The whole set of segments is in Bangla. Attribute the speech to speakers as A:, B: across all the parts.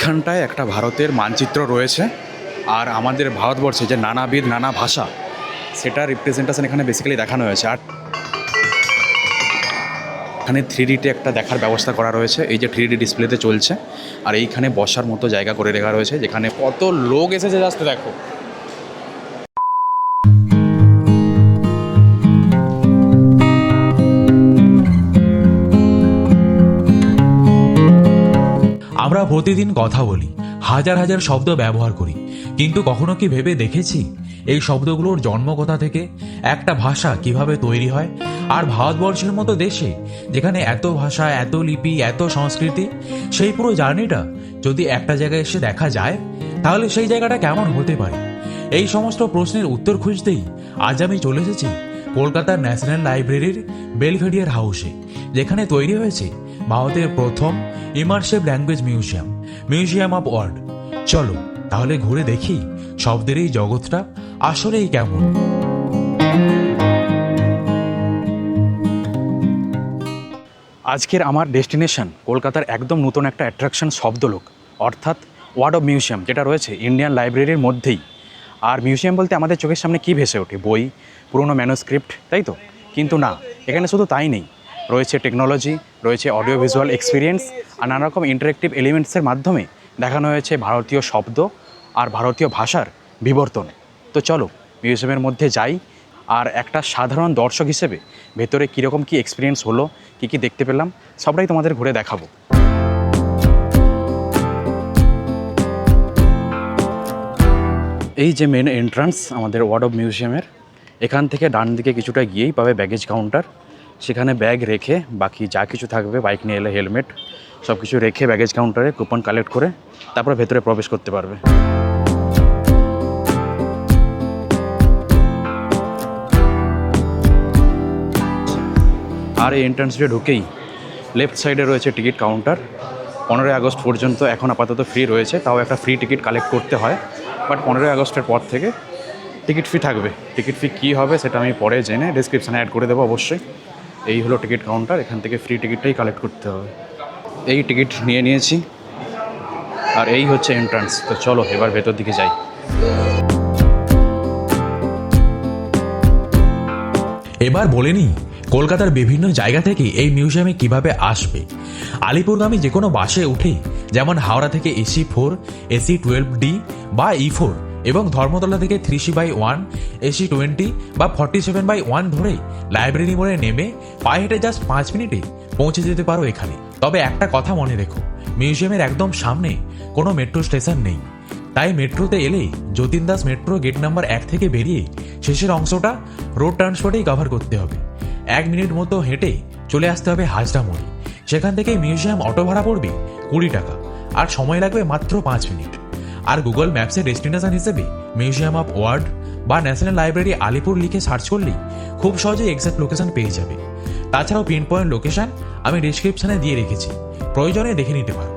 A: এইখানটায় একটা ভারতের মানচিত্র রয়েছে, আর আমাদের ভারতবর্ষে যে নানাবিধ নানা ভাষা, সেটা রিপ্রেজেন্টেশন এখানে বেসিক্যালি দেখানো হয়েছে। আর এখানে 3Dতে একটা দেখার ব্যবস্থা করা রয়েছে, এই যে 3D ডিসপ্লেতে চলছে। আর এইখানে বসার মতো জায়গা করে রাখা রয়েছে, যেখানে কত লোক এসেছে জাস্ট দেখো।
B: আমরা প্রতিদিন কথা বলি, হাজার হাজার শব্দ ব্যবহার করি, কিন্তু কখনো কি ভেবে দেখেছি এই শব্দগুলোর জন্ম কোথা থেকে, একটা ভাষা কিভাবে তৈরি হয়? আর ভারতবর্ষের মতো দেশে যেখানে এত ভাষা, এত লিপি, এত সংস্কৃতি, সেই পুরো জার্নিটা যদি একটা জায়গায় এসে দেখা যায়, তাহলে সেই জায়গাটা কেমন হতে পারে? এই সমস্ত প্রশ্নের উত্তর খুঁজতেই আজ আমি চলে এসেছি কলকাতার ন্যাশনাল লাইব্রেরির বেলভেডিয়ার হাউসে, যেখানে তৈরি হয়েছে ভারতের প্রথম immersive language museum of word. চলো তাহলে ঘুরে দেখি শব্দের এই জগৎটা আসলেই কেমন।
A: আজকের আমার ডেস্টিনেশন কলকাতার একদম নতুন একটা অ্যাট্রাকশন শব্দলোক, অর্থাৎ ওয়ার্ড অফ মিউজিয়াম, যেটা রয়েছে ইন্ডিয়ান লাইব্রেরির মধ্যেই। আর মিউজিয়াম বলতে আমাদের চোখের সামনে কী ভেসে ওঠে? বই, পুরনো ম্যানুস্ক্রিপ্ট, তাই তো? কিন্তু না, এখানে শুধু তাই নেই, রয়েছে টেকনোলজি, রয়েছে অডিও ভিজুয়াল এক্সপিরিয়েন্স, আর নানা রকম ইন্টারেক্টিভ এলিমেন্টসের মাধ্যমে দেখানো হয়েছে ভারতীয় শব্দ আর ভারতীয় ভাষার বিবর্তন। তো চলো মিউজিয়ামের মধ্যে যাই, আর একটা সাধারণ দর্শক হিসেবে ভেতরে কীরকম কী এক্সপিরিয়েন্স হলো, কী কী দেখতে পেলাম, সবটাই তোমাদের ঘুরে দেখাবো। এই যে মেন এন্ট্রান্স আমাদের ওয়ার্ড অফ মিউজিয়ামের, এখান থেকে ডান দিকে কিছুটা গিয়েই পাবে ব্যাগেজ কাউন্টার। সেখানে ব্যাগ রেখে বাকি যা কিছু থাকবে, বাইক নিয়ে এলে হেলমেট, সব কিছু রেখে ব্যাগেজ কাউন্টারে কুপন কালেক্ট করে তারপর ভেতরে প্রবেশ করতে পারবে। আর এই এন্ট্রান্স দিয়ে ঢুকেই লেফট সাইডে রয়েছে টিকিট কাউন্টার। 15ই আগস্ট পর্যন্ত এখন আপাতত ফ্রি রয়েছে, তাও একটা ফ্রি টিকিট কালেক্ট করতে হয়। বাট 15ই আগস্টের পর থেকে টিকিট ফি থাকবে। টিকিট ফি কী হবে সেটা আমি পরে জেনে ডিসক্রিপশানে অ্যাড করে দেবো অবশ্যই। এই হলো টিকিট কাউন্টার, এখান থেকে ফ্রি টিকিটটাই কালেক্ট করতে হবে। এই টিকিট নিয়ে নিয়েছি, আর এই হচ্ছে এন্ট্রান্স। তো চলো এবার ভেতর দিকে যাই।
B: এবার বলে নিই কলকাতার বিভিন্ন জায়গা থেকে এই মিউজিয়ামে কিভাবে আসবে। আলিপুরগামী যে কোনো বাসে উঠে, যেমন হাওড়া থেকে AC4, AC12D বা E4, এবং ধর্মতলা থেকে 3C/1, AC20 বা 47/1 ধরে লাইব্রেরি মোড়ে নেমে পায়ে হেঁটে জাস্ট 5 মিনিটে পৌঁছে যেতে পারো এখানে। তবে একটা কথা মনে রেখো, মিউজিয়ামের একদম সামনে কোনো মেট্রো স্টেশন নেই, তাই মেট্রোতে এলে Jatin Das metro gate number 1 থেকে বেরিয়ে শেষের অংশটা রোড ট্রান্সপোর্টেই কভার করতে হবে। 1 মিনিট মতো হেঁটে চলে আসতে হবে হাজরা মোড়ে। সেখান থেকে মিউজিয়াম অটো ভাড়া পড়বে 20 টাকা, আর সময় লাগবে মাত্র 5 মিনিট। আর গুগল ম্যাপসের ডেস্টিনেশন হিসেবে মিউজিয়াম অফ ওয়ার্ড বা ন্যাশনাল লাইব্রেরি আলিপুর লিখে সার্চ করলেই খুব সহজেই এক্সাক্ট লোকেশন পেয়ে যাবে। তাছাড়াও পিন পয়েন্ট লোকেশন আমি ডিসক্রিপশনে দিয়ে রেখেছি, প্রয়োজনে দেখে নিতে পারো।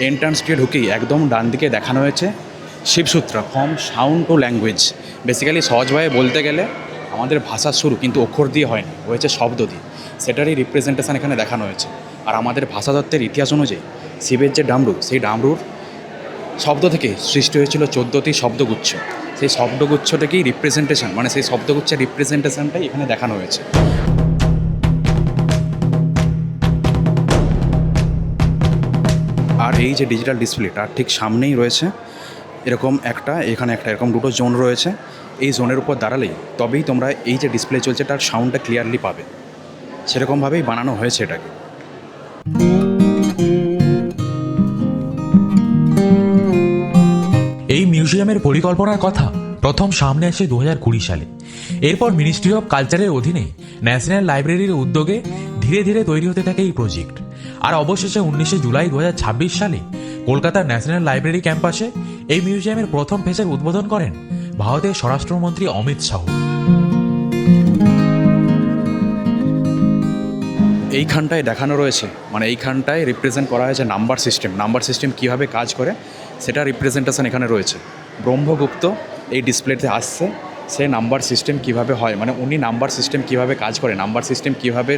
A: এন্ট্রান্স দিয়ে ঢুকেই একদম ডান দিকে দেখানো হয়েছে Shivasutra, from sound to language. Basically সহজভাবে বলতে গেলে আমাদের ভাষার শুরু কিন্তু অক্ষর দিয়ে হয়নি, হয়েছে শব্দ দিয়ে। সেটারই রিপ্রেজেন্টেশন এখানে দেখানো হয়েছে। আর আমাদের ভাষাতত্ত্বের ইতিহাস অনুযায়ী শিবের যে ডামরু, সেই ডামরুর শব্দ থেকে সৃষ্টি হয়েছিল 14টি শব্দগুচ্ছ। সেই শব্দগুচ্ছটাকেই রিপ্রেজেন্টেশন, মানে সেই শব্দগুচ্ছের রিপ্রেজেন্টেশনটাই এখানে দেখানো হয়েছে। আর এই যে ডিজিটাল ডিসপ্লে, তার ঠিক সামনেই রয়েছে এরকম একটা, এখানে একটা এরকম দুটো জোন রয়েছে। এই জোনের উপর দাঁড়ালেই তবেই তোমরা এই যে ডিসপ্লে চলছে তার সাউন্ডটা ক্লিয়ারলি পাবে। সেরকমভাবেই বানানো হয়েছে এটাকে।
B: এই মিউজিয়ামের পরিকল্পনার কথা প্রথম সামনে আসে 2020 সালে। এরপর মিনিস্ট্রি অফ কালচারের অধীনে ন্যাশনাল লাইব্রেরির উদ্যোগে ধীরে ধীরে তৈরি হতে থাকে এই প্রজেক্ট। আর অবশেষে 19 জুলাই 2026 সালে কলকাতার ন্যাশনাল লাইব্রেরি ক্যাম্পাসে এই মিউজিয়ামের প্রথম ফেজের উদ্বোধন করেন ভারতের স্বরাষ্ট্রমন্ত্রী অমিত শাহ।
A: এইখানটায় দেখানো রয়েছে, মানে এইখানটায় রিপ্রেজেন্ট করা হয়েছে নাম্বার সিস্টেম। নাম্বার সিস্টেম কীভাবে কাজ করে সেটা রিপ্রেজেন্টেশন এখানে রয়েছে। ব্রহ্মগুপ্ত এই ডিসপ্লেতে আসছে, সে নাম্বার সিস্টেম কিভাবে হয়, মানে উনি নাম্বার সিস্টেম কিভাবে কাজ করে, নাম্বার সিস্টেম কিভাবে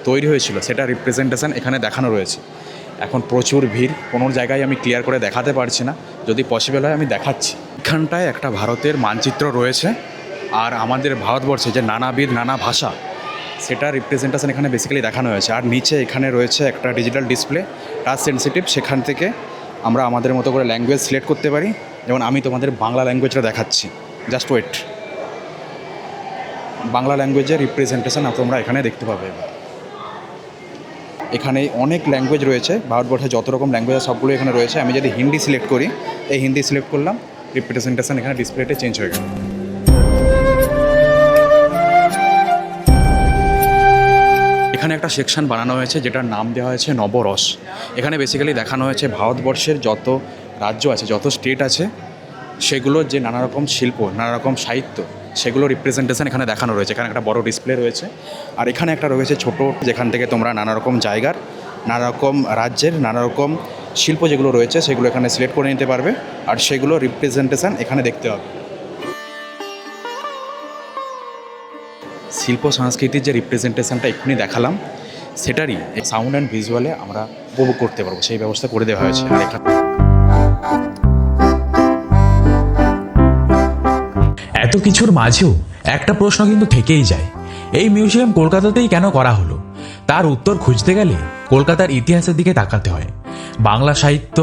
A: তৈরি হয়েছিল সেটা রিপ্রেজেন্টেশন এখানে দেখানো রয়েছে। এখন প্রচুর ভিড়, কোনো জায়গায় আমি ক্লিয়ার করে দেখাতে পারছি না, যদি পসিবল হয় আমি দেখাচ্ছি। এখানটায় একটা ভারতের মানচিত্র রয়েছে, আর আমাদের ভারতবর্ষে যে নানাবিধ নানা ভাষা, সেটা রিপ্রেজেন্টেশন এখানে বেসিক্যালি দেখানো হয়েছে। আর নিচে এখানে রয়েছে একটা ডিজিটাল ডিসপ্লে, টাচ সেন্সিটিভ, সেখান থেকে আমরা আমাদের মতো করে ল্যাঙ্গুয়েজ সিলেক্ট করতে পারি। যেমন আমি তোমাদের বাংলা ল্যাঙ্গুয়েজটা দেখাচ্ছি, জাস্ট ওয়েট। বাংলা ল্যাঙ্গুয়েজের রিপ্রেজেন্টেশন তোমরা এখানে দেখতে পাবে। এখানে অনেক ল্যাঙ্গুয়েজ রয়েছে, ভারতবর্ষে যত রকম ল্যাঙ্গুয়েজ সবগুলো এখানে রয়েছে। আমি যদি হিন্দি সিলেক্ট করি, এই হিন্দি সিলেক্ট করলাম, রিপ্রেজেন্টেশন এখানে ডিসপ্লেতে চেঞ্জ হয়ে গেল। এখানে একটা সেকশন বানানো হয়েছে যেটার নাম দেওয়া হয়েছে নবরস। এখানে বেসিক্যালি দেখানো হয়েছে ভারতবর্ষের যত রাজ্য আছে, যত স্টেট আছে, সেগুলোর যে নানা রকম শিল্প, নানা রকম সাহিত্য, সেগুলো রিপ্রেজেন্টেশন এখানে দেখানো রয়েছে। এখানে একটা বড় ডিসপ্লে রয়েছে, আর এখানে একটা রয়েছে ছোট, যেখান থেকে তোমরা নানা রকম জায়গার, নানা রকম রাজ্যের নানা রকম শিল্প যেগুলো রয়েছে সেগুলো এখানে সিলেক্ট করে নিতে পারবে, আর সেগুলো রিপ্রেজেন্টেশন এখানে দেখতে হবে। শিল্প সংস্কৃতির যে রিপ্রেজেন্টেশনটা এক্ষুনি দেখালাম, সেটারই সাউন্ড অ্যান্ড ভিজুয়ালে আমরা উপভোগ করতে পারবো, সেই ব্যবস্থা করে দেওয়া হয়েছে। আর এখানে
B: এত কিছুর মাঝেও একটা প্রশ্ন কিন্তু থেকেই যায়, এই মিউজিয়াম কলকাতাতেই কেন করা হলো? তার উত্তর খুঁজতে গেলে কলকাতার ইতিহাসের দিকে তাকাতে হয়। বাংলা সাহিত্য,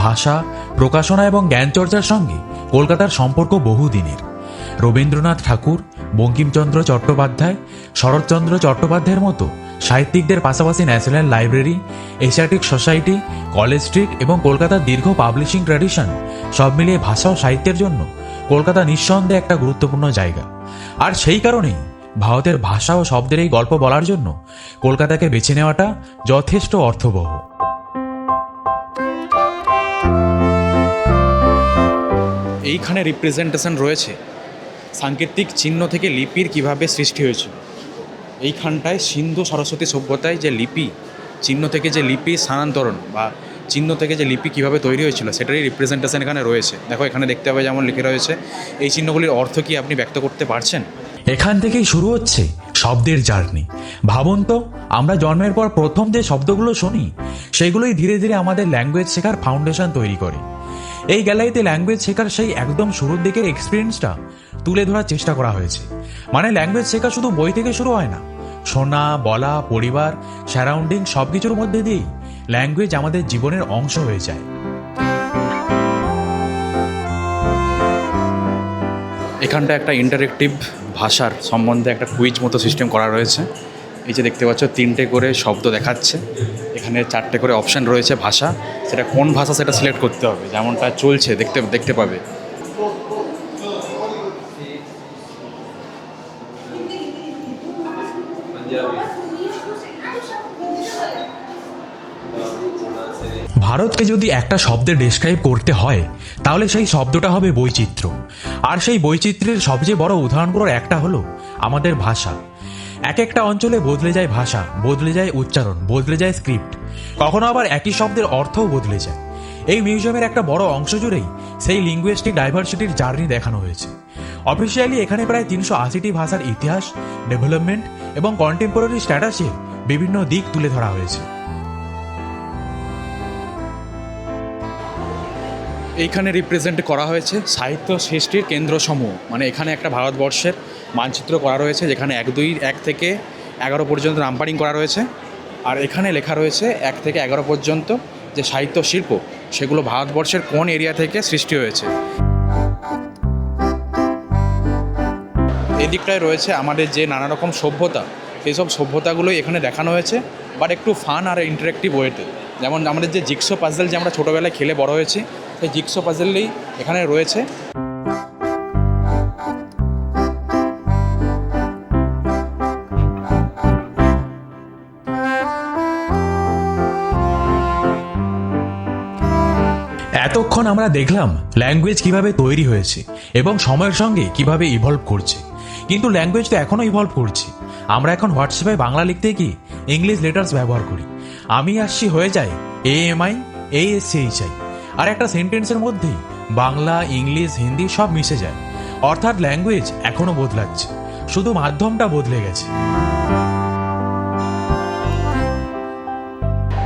B: ভাষা, প্রকাশনা এবং জ্ঞানচর্চার সঙ্গে কলকাতার সম্পর্ক বহুদিনের। রবীন্দ্রনাথ ঠাকুর, বঙ্কিমচন্দ্র চট্টোপাধ্যায়, শরৎচন্দ্র চট্টোপাধ্যায়ের মতো সাহিত্যিকদের পাশাপাশি national library, Asiatic society, college street এবং কলকাতার দীর্ঘ পাবলিশিং ট্র্যাডিশন, সব মিলিয়ে ভাষা ও সাহিত্যের জন্য কলকাতা নিঃসন্দেহে একটা গুরুত্বপূর্ণ জায়গা। আর সেই কারণেই ভারতের ভাষা ও শব্দের এই গল্প বলার জন্য কলকাতাকে বেছে নেওয়াটা যথেষ্ট অর্থবহ।
A: এইখানে রিপ্রেজেন্টেশন রয়েছে সাংকেতিক চিহ্ন থেকে লিপির কিভাবে সৃষ্টি হয়েছিল। এইখানটায় সিন্ধু সরস্বতী সভ্যতায় যে লিপি, চিহ্ন থেকে যে লিপি স্থানান্তরণ বা চিহ্ন থেকে যে লিপি কিভাবে তৈরি হয়েছিল সেটারই রিপ্রেজেন্টেশন এখানে রয়েছে। দেখো এখানে দেখতে হবে যেমন লিখে রয়েছে, এই চিহ্নগুলির অর্থ কি আপনি ব্যক্ত করতে পারছেন?
B: এখান থেকেই শুরু হচ্ছে শব্দের জার্নি। ভাবুন তো, আমরা জন্মের পর প্রথম যে শব্দগুলো শুনি সেগুলোই ধীরে ধীরে আমাদের ল্যাঙ্গুয়েজ শেখার ফাউন্ডেশন তৈরি করে। এই গ্যালারিতে ল্যাঙ্গুয়েজ শেখার সেই একদম শুরুর দিকের এক্সপিরিয়েন্সটা তুলে ধরার চেষ্টা করা হয়েছে। মানে ল্যাঙ্গুয়েজ শেখা শুধু বই থেকে শুরু হয় না, শোনা, বলা, পরিবার, সারাউন্ডিং সব কিছুর মধ্যে দিয়েই ল্যাঙ্গুয়েজ আমাদের জীবনের অংশ হয়ে যায়।
A: এখানটা একটা ইন্টারেক্টিভ ভাষার সম্বন্ধে একটা কুইজ মতো সিস্টেম করা রয়েছে। এই যে দেখতে পাচ্ছ 3টে করে শব্দ দেখাচ্ছে, এখানে 4টে করে অপশান রয়েছে ভাষা, সেটা কোন ভাষা সেটা সিলেক্ট করতে হবে, যেমনটা চলছে দেখতে পাবে।
B: ভারতকে যদি একটা শব্দে ডেসক্রাইব করতে হয় তাহলে সেই শব্দটা হবে বৈচিত্র্য। আর সেই বৈচিত্র্যের সবচেয়ে বড় উদাহরণগুলোর একটা হলো আমাদের ভাষা। এক একটা অঞ্চলে বদলে যায় ভাষা, বদলে যায় উচ্চারণ, বদলে যায় স্ক্রিপ্ট, কখনো আবার একই শব্দের অর্থও বদলে যায়। এই মিউজিয়ামের একটা বড় অংশ জুড়েই সেই লিঙ্গুইস্টিক ডাইভার্সিটির জার্নি দেখানো হয়েছে। অফিসিয়ালি এখানে প্রায় 380টি ভাষার ইতিহাস, ডেভেলপমেন্ট এবং কন্টেম্পোরারি স্ট্যাটাসের বিভিন্ন দিক তুলে ধরা হয়েছে।
A: এইখানে রিপ্রেজেন্ট করা হয়েছে সাহিত্য সৃষ্টির কেন্দ্রসমূহ, মানে এখানে একটা ভারতবর্ষের মানচিত্র করা রয়েছে যেখানে 1 থেকে 11 পর্যন্ত নাম্বারিং করা রয়েছে। আর এখানে লেখা রয়েছে 1 থেকে 11 পর্যন্ত যে সাহিত্য শিল্প সেগুলো ভারতবর্ষের কোন এরিয়া থেকে সৃষ্টি হয়েছে। এদিকটায় রয়েছে আমাদের যে নানা রকম সভ্যতা, সেই সব সভ্যতাগুলোই এখানে দেখানো হয়েছে, বাট একটু ফান আর ইন্টারেক্টিভ ওয়েতে। যেমন আমাদের যে জিগসো পাজল যে আমরা ছোটোবেলায় খেলে বড় হয়েছি, সেই জিগসো পাজলই এখানে রয়েছে।
B: এতক্ষণ আমরা দেখলাম ল্যাঙ্গুয়েজ কিভাবে তৈরি হয়েছে এবং সময়ের সঙ্গে কিভাবে ইভলভ করছে, কিন্তু ল্যাঙ্গুয়েজ তো এখনও ইভলভ করছে। আমরা এখন হোয়াটসঅ্যাপে বাংলা লিখতে গিয়ে ইংলিশ লেটার্স ব্যবহার করি, আমি আসছি হয়ে যায় AMI ASCHI, আর একটা সেন্টেন্সের মধ্যেই বাংলা, ইংলিশ, হিন্দি সব মিশে যায়। অর্থাৎ ল্যাঙ্গুয়েজ এখনো বদলাচ্ছে, শুধু মাধ্যমটা বদলে গেছে।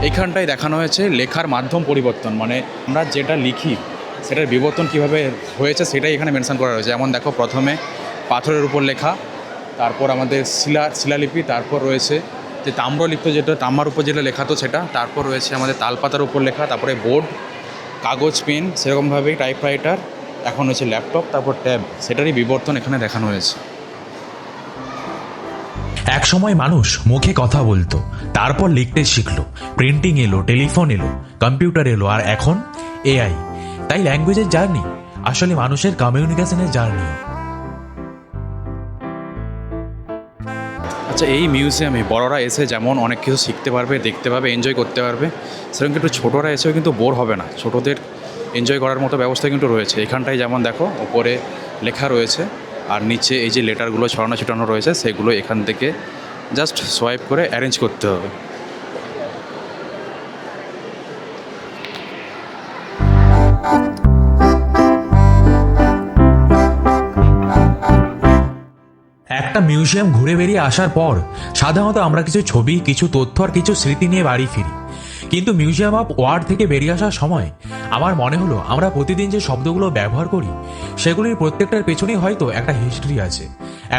A: এইখানটায় দেখানো হয়েছে লেখার মাধ্যম পরিবর্তন, মানে আমরা যেটা লিখি সেটার বিবর্তন কীভাবে হয়েছে সেটাই এখানে মেনশন করা হয়েছে। যেমন দেখো, প্রথমে পাথরের উপর লেখা, তারপর আমাদের শিলালিপি, তারপর রয়েছে যে তাম্রলিপ্ত, যেটা তামার উপর যেটা লেখা তো সেটা, তারপর রয়েছে আমাদের তালপাতার উপর লেখা, তারপরে বোর্ড, কাগজ, পেন, সেরকমভাবেই টাইপরাইটার, এখন হচ্ছে ল্যাপটপ, তারপর ট্যাব, সেটারই বিবর্তন এখানে দেখানো হয়েছে।
B: এক সময় মানুষ মুখে কথা বলতো, তারপর লিখতে শিখলো, প্রিন্টিং এলো, টেলিফোন এলো, কম্পিউটার এলো, আর এখন এআই। তাই ল্যাঙ্গুয়েজের জার্নি আসলে মানুষের কমিউনিকেশনের জার্নি।
A: আচ্ছা, এই মিউজিয়ামে বড়রা এসে যেমন অনেক কিছু শিখতে পারবে, দেখতে পাবে, এনজয় করতে পারবে, সেরকম কিন্তু ছোটরা এসেও কিন্তু বোর হবে না। ছোটদের এনজয় করার মতো ব্যবস্থা কিন্তু রয়েছে এখানটায়। যেমন দেখো, উপরে লেখা রয়েছে আর নিচে এই যে লেটারগুলো ছড়ানো ছিটানো রয়েছে, সেগুলো এখান থেকে জাস্ট সোয়াইপ করে অ্যারেঞ্জ করতে হবে।
B: একটা মিউজিয়াম ঘুরে বেরিয়ে আসার পর সাধারণত আমরা কিছু ছবি, কিছু তথ্য আর কিছু স্মৃতি নিয়ে বাড়ি ফিরি। কিন্তু মিউজিয়াম অফ ওয়ার্ড থেকে বেরিয়ে আসার সময় আমার মনে হলো আমরা প্রতিদিন যে শব্দগুলো ব্যবহার করি সেগুলির প্রত্যেকটার পেছনেই হয়তো একটা হিস্ট্রি আছে,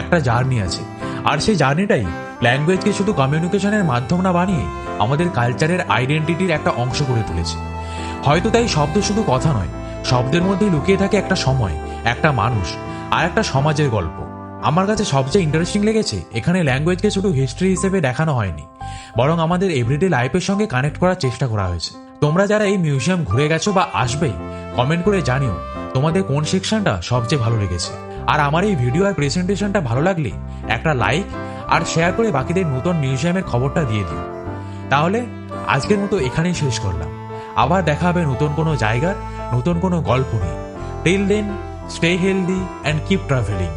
B: একটা জার্নি আছে। আর সেই জার্নিটাই ল্যাঙ্গুয়েজকে শুধু কমিউনিকেশনের মাধ্যম না বানিয়ে আমাদের কালচারের আইডেন্টিটির একটা অংশ করে তুলেছে। হয়তো তাই শব্দ শুধু কথা নয়, শব্দের মধ্যেই লুকিয়ে থাকে একটা সময়, একটা মানুষ আর একটা সমাজের গল্প। আমার কাছে সবচেয়ে ইন্টারেস্টিং লেগেছে এখানে ল্যাঙ্গুয়েজকে শুধু হিস্ট্রি হিসেবে দেখানো হয়নি, বরং আমাদের এভরিডে লাইফের সঙ্গে কানেক্ট করার চেষ্টা করা হয়েছে। তোমরা যারা এই মিউজিয়াম ঘুরে গেছো বা আসবে, কমেন্ট করে জানিও তোমাদের কোন সেকশনটা সবচেয়ে ভালো লেগেছে। আর আমার এই ভিডিও আর প্রেজেন্টেশনটা ভালো লাগলে একটা লাইক আর শেয়ার করে বাকিদের নতুন মিউজিয়ামের খবরটা দিয়ে দিও। তাহলে আজকের মতো এখানেই শেষ করলাম। আবার দেখা হবে নতুন কোনো জায়গার নতুন কোনো গল্প নিয়ে। Till then, stay healthy and keep travelling.